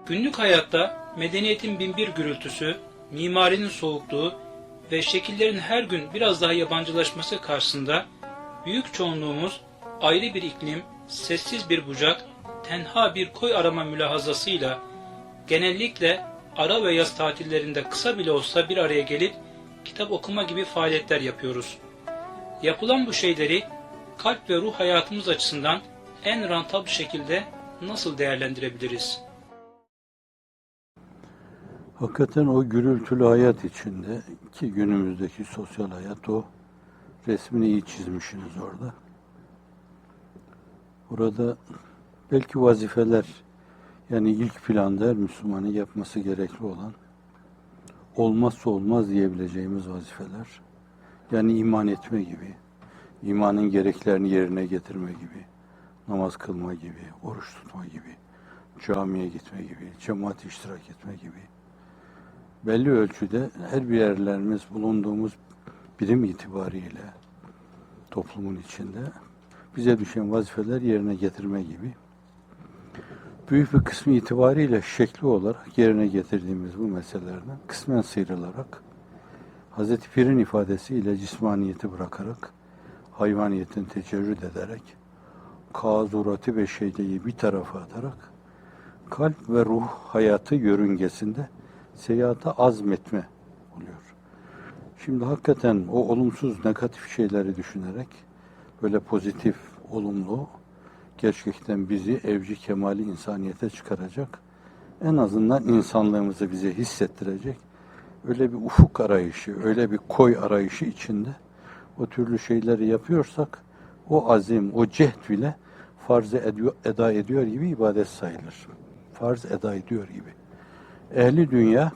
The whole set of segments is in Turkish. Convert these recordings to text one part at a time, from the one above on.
Günlük hayatta medeniyetin binbir gürültüsü, mimarinin soğukluğu ve şekillerin her gün biraz daha yabancılaşması karşısında büyük çoğunluğumuz ayrı bir iklim, sessiz bir bucak, tenha bir koy arama mülahazasıyla genellikle ara ve yaz tatillerinde kısa bile olsa bir araya gelip kitap okuma gibi faaliyetler yapıyoruz. Yapılan bu şeyleri kalp ve ruh hayatımız açısından en rantabl şekilde nasıl değerlendirebiliriz? Hakikaten o gürültülü hayat içinde ki günümüzdeki sosyal hayat o resmini iyi çizmişsiniz orada. Burada belki vazifeler yani ilk planda her Müslümanın yapması gerekli olan olmazsa olmaz diyebileceğimiz vazifeler. Yani iman etme gibi, imanın gereklerini yerine getirme gibi, namaz kılma gibi, oruç tutma gibi, camiye gitme gibi, cemaat iştirak etme gibi. Belli ölçüde her bir yerlerimiz bulunduğumuz birim itibariyle toplumun içinde bize düşen vazifeler yerine getirme gibi. Büyük bir kısmı itibariyle şekli olarak yerine getirdiğimiz bu meselelerden kısmen sıyrılarak Hazreti Pir'in ifadesiyle cismaniyeti bırakarak hayvaniyetin tecerrüt ederek kazurati ve şeydeyi bir tarafa atarak kalp ve ruh hayatı yörüngesinde seyahate azmetme oluyor. Şimdi hakikaten o olumsuz, negatif şeyleri düşünerek böyle pozitif, olumlu, gerçekten bizi evci kemali insaniyete çıkaracak, en azından insanlığımızı bize hissettirecek, öyle bir ufuk arayışı, öyle bir koy arayışı içinde o türlü şeyleri yapıyorsak, o azim, o cehd bile farz-ı eda ediyor gibi ibadet sayılır. Farz eda ediyor gibi. Ehli dünya,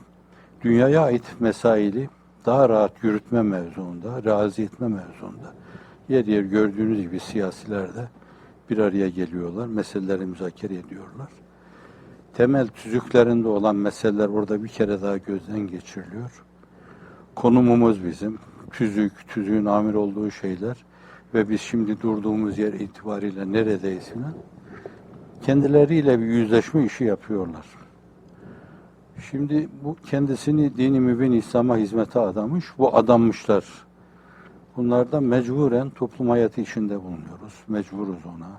dünyaya ait mesaili daha rahat yürütme mevzuunda, razı etme mevzuunda yer yer gördüğünüz gibi siyasiler de bir araya geliyorlar, meseleleri müzakere ediyorlar. Temel tüzüklerinde olan meseleler orada bir kere daha gözden geçiriliyor. Konumumuz bizim, tüzüğün amir olduğu şeyler ve biz şimdi durduğumuz yer itibariyle neredeyiz falan. Kendileriyle bir yüzleşme işi yapıyorlar. Şimdi bu kendisini dini mübin İslam'a hizmete adamış, bu adanmışlar. Bunlardan mecburen toplum hayatı içinde bulunuyoruz. Mecburuz ona.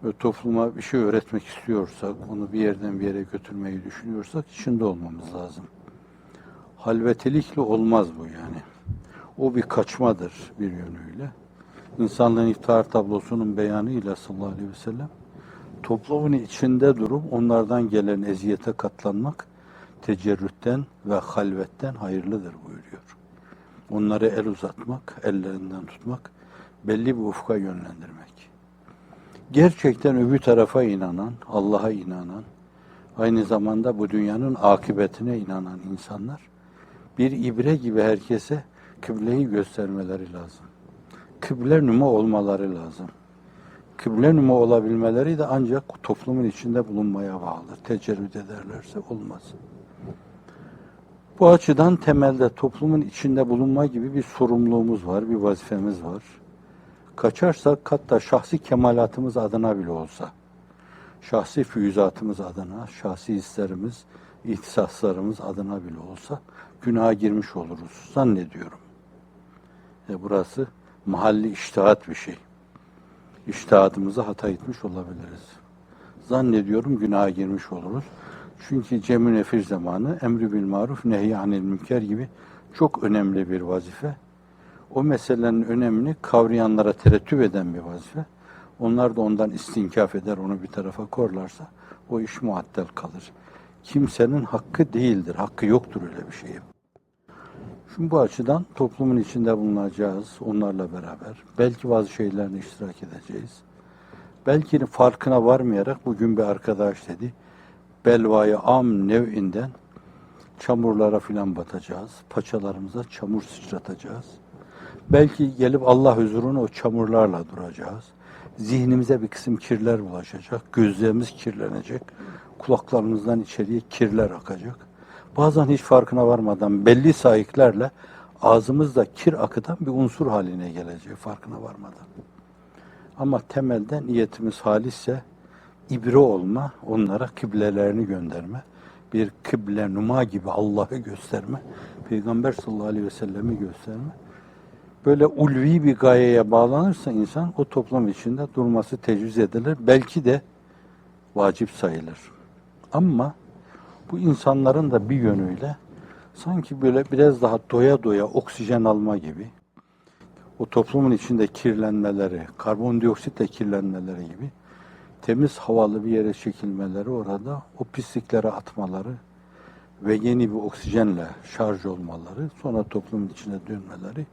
Ve topluma bir şey öğretmek istiyorsak, onu bir yerden bir yere götürmeyi düşünüyorsak içinde olmamız lazım. Halvetilikle olmaz bu yani. O bir kaçmadır bir yönüyle. İnsanlığın iftihar tablosunun beyanıyla sallallahu aleyhi ve sellem toplumun içinde durup onlardan gelen eziyete katlanmak tecerrütten ve halvetten hayırlıdır buyuruyor. Onları el uzatmak, ellerinden tutmak, belli bir ufka yönlendirmek. Gerçekten öbür tarafa inanan, Allah'a inanan, aynı zamanda bu dünyanın akıbetine inanan insanlar bir ibre gibi herkese kıbleyi göstermeleri lazım. Kıble numa olmaları lazım. Kıble numa olabilmeleri de ancak toplumun içinde bulunmaya bağlı. Tecerrüt ederlerse olmaz. Bu açıdan temelde toplumun içinde bulunma gibi bir sorumluluğumuz var, bir vazifemiz var. Kaçarsak hatta şahsi kemalatımız adına bile olsa, şahsi füyüzatımız adına, şahsi hislerimiz, ihtisaslarımız adına bile olsa günaha girmiş oluruz zannediyorum. Burası mahalli içtihat bir şey. İçtihadımızı hata etmiş olabiliriz. Zannediyorum günaha girmiş oluruz. Çünkü cem-i nefir zamanı emri bil maruf, nehy anil münker gibi çok önemli bir vazife. O meselenin önemini kavrayanlara terettüp eden bir vazife. Onlar da ondan istinkaf eder, onu bir tarafa korlarsa o iş muattel kalır. Kimsenin hakkı değildir, hakkı yoktur öyle bir şeye. Şimdi bu açıdan toplumun içinde bulunacağız onlarla beraber. Belki bazı şeylerine iştirak edeceğiz. Belki farkına varmayarak bugün bir arkadaş dedi, belvayı am nev'inden çamurlara filan batacağız. Paçalarımıza çamur sıçratacağız. Belki gelip Allah huzuruna o çamurlarla duracağız. Zihnimize bir kısım kirler bulaşacak. Gözlerimiz kirlenecek. Kulaklarımızdan içeriye kirler akacak. Bazen hiç farkına varmadan belli sahiplerle ağzımızda kir akıtan bir unsur haline gelecek farkına varmadan. Ama temelde niyetimiz halisse ibre olma, onlara kıblelerini gönderme, bir kıble numa gibi Allah'ı gösterme, Peygamber sallallahu aleyhi ve sellemi gösterme. Böyle ulvi bir gayeye bağlanırsa insan o toplum içinde durması tecviz edilir. Belki de vacip sayılır. Ama bu insanların da bir yönüyle sanki böyle biraz daha doya doya oksijen alma gibi, o toplumun içinde kirlenmeleri, karbondioksitle kirlenmeleri gibi temiz havalı bir yere çekilmeleri, orada o pislikleri atmaları ve yeni bir oksijenle şarj olmaları, sonra toplumun içine dönmeleri,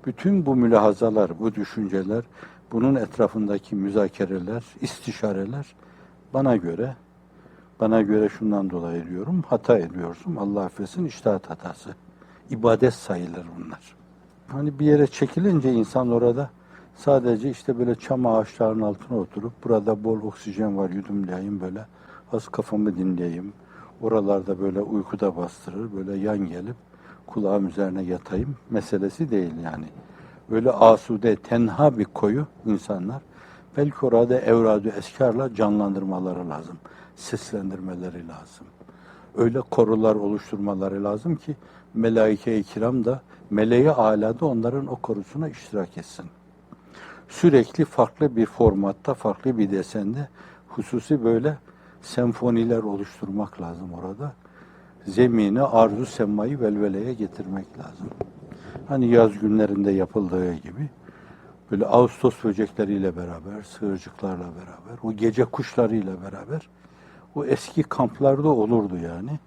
bütün bu mülahazalar, bu düşünceler, bunun etrafındaki müzakereler, istişareler bana göre şundan dolayı diyorum, hata ediyorsun, Allah affetsin, içtihat hatası. İbadet sayılır bunlar. Hani bir yere çekilince insan orada sadece işte böyle çam ağaçlarının altına oturup burada bol oksijen var, yudumlayayım böyle, az kafamı dinleyeyim. Oralarda böyle uykuda bastırır, böyle yan gelip kulağım üzerine yatayım meselesi değil yani. Öyle asude, tenha bir koyu insanlar belki orada evradu eskarla canlandırmaları lazım. Seslendirmeleri lazım. Öyle korular oluşturmaları lazım ki melaike-i kiram da meleği alada onların o korusuna iştirak etsin. Sürekli farklı bir formatta, farklı bir desende hususi böyle senfoniler oluşturmak lazım orada. Zemini, arzu semmayı velveleye getirmek lazım. Hani yaz günlerinde yapıldığı gibi böyle Ağustos böcekleriyle beraber, sığırcıklarla beraber, o gece kuşlarıyla beraber o eski kamplarda olurdu yani.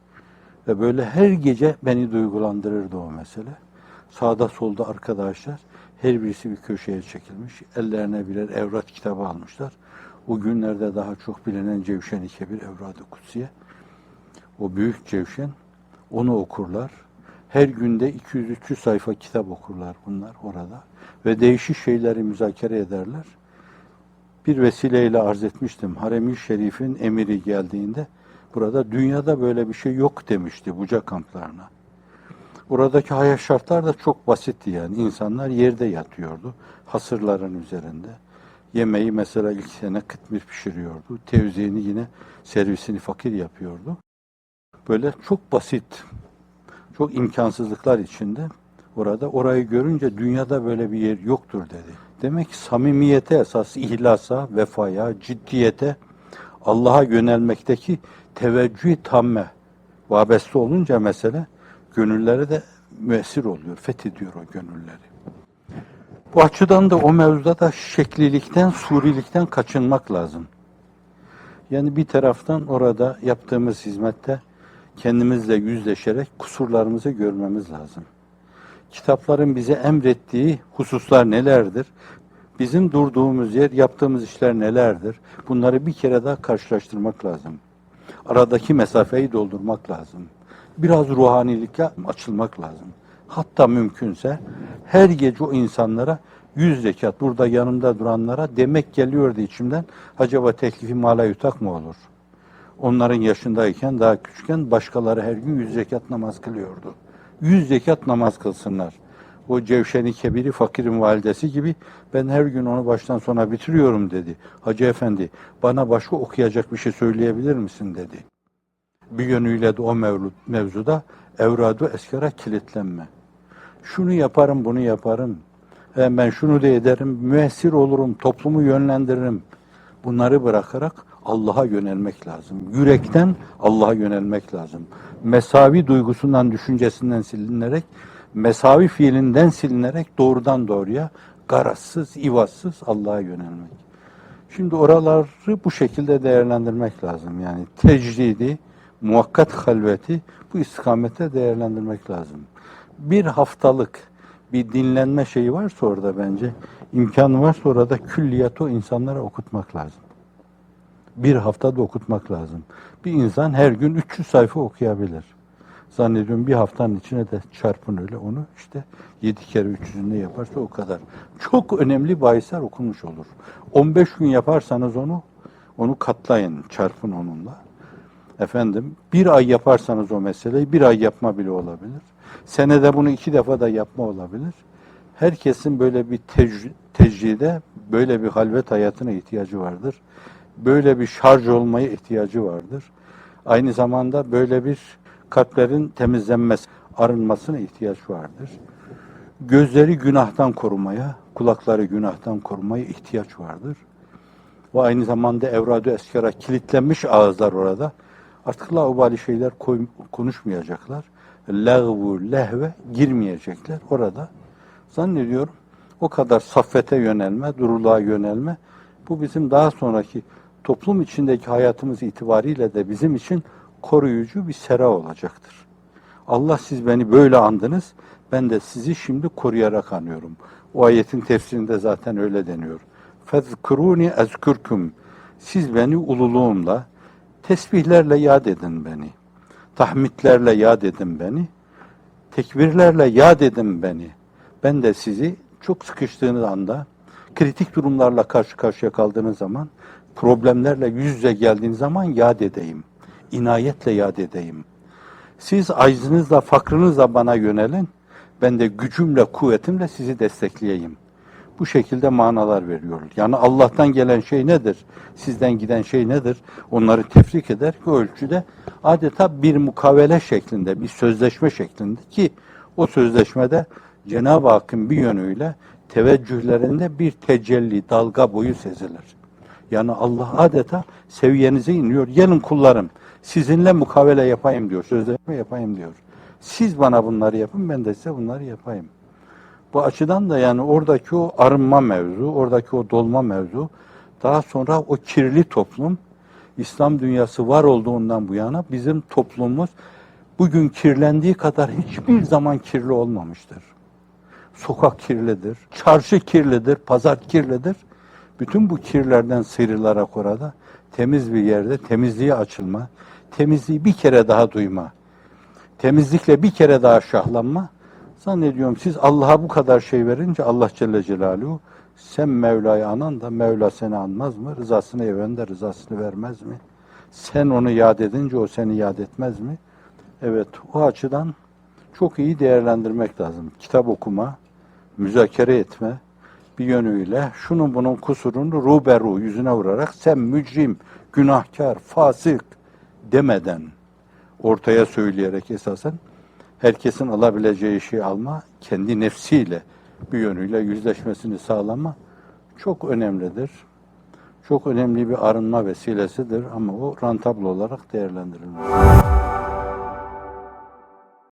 Ve böyle her gece beni duygulandırırdı o mesele. Sağda solda arkadaşlar, her birisi bir köşeye çekilmiş, ellerine birer evrat kitabı almışlar. O günlerde daha çok bilinen Cevşen-i Kebir, Evrad-ı Kutsiye. O büyük Cevşen, onu okurlar. Her günde 200-300 sayfa kitap okurlar bunlar orada. Ve değişik şeyleri müzakere ederler. Bir vesileyle arz etmiştim. Harem-i Şerif'in emiri geldiğinde burada dünyada böyle bir şey yok demişti buca kamplarına. Oradaki hayat şartlar da çok basitti yani. İnsanlar yerde yatıyordu. Hasırların üzerinde. Yemeği mesela ilk sene kıtmir pişiriyordu. Tevziğini yine servisini fakir yapıyordu. Böyle çok basit, çok imkansızlıklar içinde orada. Orayı görünce dünyada böyle bir yer yoktur dedi. Demek ki samimiyete esas, ihlasa, vefaya, ciddiyete, Allah'a yönelmekteki teveccüh tamme vabeste olunca mesele gönüllere de müessir oluyor, fethediyor o gönülleri. Bu açıdan da o mevzuda da şeklilikten, surilikten kaçınmak lazım. Yani bir taraftan orada yaptığımız hizmette kendimizle yüzleşerek kusurlarımızı görmemiz lazım. Kitapların bize emrettiği hususlar nelerdir? Bizim durduğumuz yer, yaptığımız işler nelerdir? Bunları bir kere daha karşılaştırmak lazım. Aradaki mesafeyi doldurmak lazım. Biraz ruhanilikle açılmak lazım. Hatta mümkünse her gece o insanlara 100 zekat burada yanımda duranlara demek geliyordu içimden. Acaba teklifi mala yutak mı olur? Onların yaşındayken, daha küçükken başkaları her gün 100 zekat namaz kılıyordu. 100 zekat namaz kılsınlar. O Cevşen-i Kebiri fakirin validesi gibi ben her gün onu baştan sona bitiriyorum dedi. Hacı Efendi bana başka okuyacak bir şey söyleyebilir misin dedi. Bir yönüyle de o mevzuda evradu eskara kilitlenme. Şunu yaparım, bunu yaparım. Ben şunu da ederim, müessir olurum, toplumu yönlendiririm. Bunları bırakarak Allah'a yönelmek lazım. Yürekten Allah'a yönelmek lazım. Mesavi duygusundan, düşüncesinden silinerek, mesavi fiilinden silinerek doğrudan doğruya garazsız, ivazsız Allah'a yönelmek. Şimdi oraları bu şekilde değerlendirmek lazım. Yani tecridi, muhakkat halveti bu istikamete değerlendirmek lazım. Bir haftalık bir dinlenme şeyi varsa orada bence, imkanı varsa orada külliyatı o insanlara okutmak lazım. Bir haftada okutmak lazım. Bir insan her gün 300 sayfa okuyabilir. Zannediyorum bir haftanın içine de çarpın öyle onu işte 7 kere 300'ünü yaparsa o kadar. Çok önemli bahisler okunmuş olur. 15 gün yaparsanız onu katlayın, çarpın onunla. Efendim bir ay yaparsanız o meseleyi bir ay yapma bile olabilir. Senede bunu 2 defa da yapma olabilir. Herkesin böyle bir tecride, böyle bir halvet hayatına ihtiyacı vardır. böyle bir şarj olmaya ihtiyacı vardır. Aynı zamanda böyle bir kalplerin temizlenmesi, arınmasına ihtiyaç vardır. Gözleri günahtan korumaya, kulakları günahtan korumaya ihtiyaç vardır. Ve aynı zamanda evrad-ı eskara kilitlenmiş ağızlar orada. Artık laubali şeyler konuşmayacaklar. Lağvu, lehve girmeyecekler orada. Zannediyorum o kadar saffete yönelme, duruluğa yönelme, bu bizim daha sonraki toplum içindeki hayatımız itibariyle de bizim için koruyucu bir sera olacaktır. Allah siz beni böyle andınız, ben de sizi şimdi koruyarak anıyorum. O ayetin tefsirinde zaten öyle deniyor. فَذْكُرُونِ اَذْكُرْكُمْ Siz beni ululuğumla, tesbihlerle yad edin beni. Tahmidlerle yad edin beni. Tekbirlerle yad edin beni. Ben de sizi çok sıkıştığınız anda, kritik durumlarla karşı karşıya kaldığınız zaman, problemlerle yüz yüze geldiğiniz zaman yad edeyim. İnayetle yad edeyim. Siz aczınızla, fakrınızla bana yönelin. Ben de gücümle, kuvvetimle sizi destekleyeyim. Bu şekilde manalar veriyor. Yani Allah'tan gelen şey nedir? Sizden giden şey nedir? Onları tefrik eder ki ölçüde adeta bir mukavele şeklinde, bir sözleşme şeklinde ki o sözleşmede Cenab-ı Hakk'ın bir yönüyle teveccühlerinde bir tecelli, dalga boyu sezilir. Yani Allah adeta seviyenize iniyor. Gelin kullarım, sizinle mukavele yapayım diyor, sözleşme yapayım diyor. Siz bana bunları yapın, ben de size bunları yapayım. Bu açıdan da yani oradaki o arınma mevzu, oradaki o dolma mevzu, daha sonra o kirli toplum, İslam dünyası var olduğundan bu yana bizim toplumumuz bugün kirlendiği kadar hiçbir zaman kirli olmamıştır. Sokak kirlidir, çarşı kirlidir, pazar kirlidir. Bütün bu kirlerden sıyrılarak orada temiz bir yerde temizliğe açılma, temizliği bir kere daha duyma, temizlikle bir kere daha şahlanma. Zannediyorum siz Allah'a bu kadar şey verince Allah Celle Celaluhu sen Mevla'yı anan da Mevla seni anmaz mı? Rızasını even de rızasını vermez mi? Sen onu yad edince o seni yad etmez mi? Evet, o açıdan çok iyi değerlendirmek lazım. Kitap okuma, müzakere etme bir yönüyle şunun bunun kusurunu ruberu yüzüne vurarak sen mücrim, günahkar, fasık demeden ortaya söyleyerek esasen herkesin alabileceği şeyi alma, kendi nefsiyle bir yönüyle yüzleşmesini sağlama çok önemlidir. Çok önemli bir arınma vesilesidir ama o rentable olarak değerlendirilmez.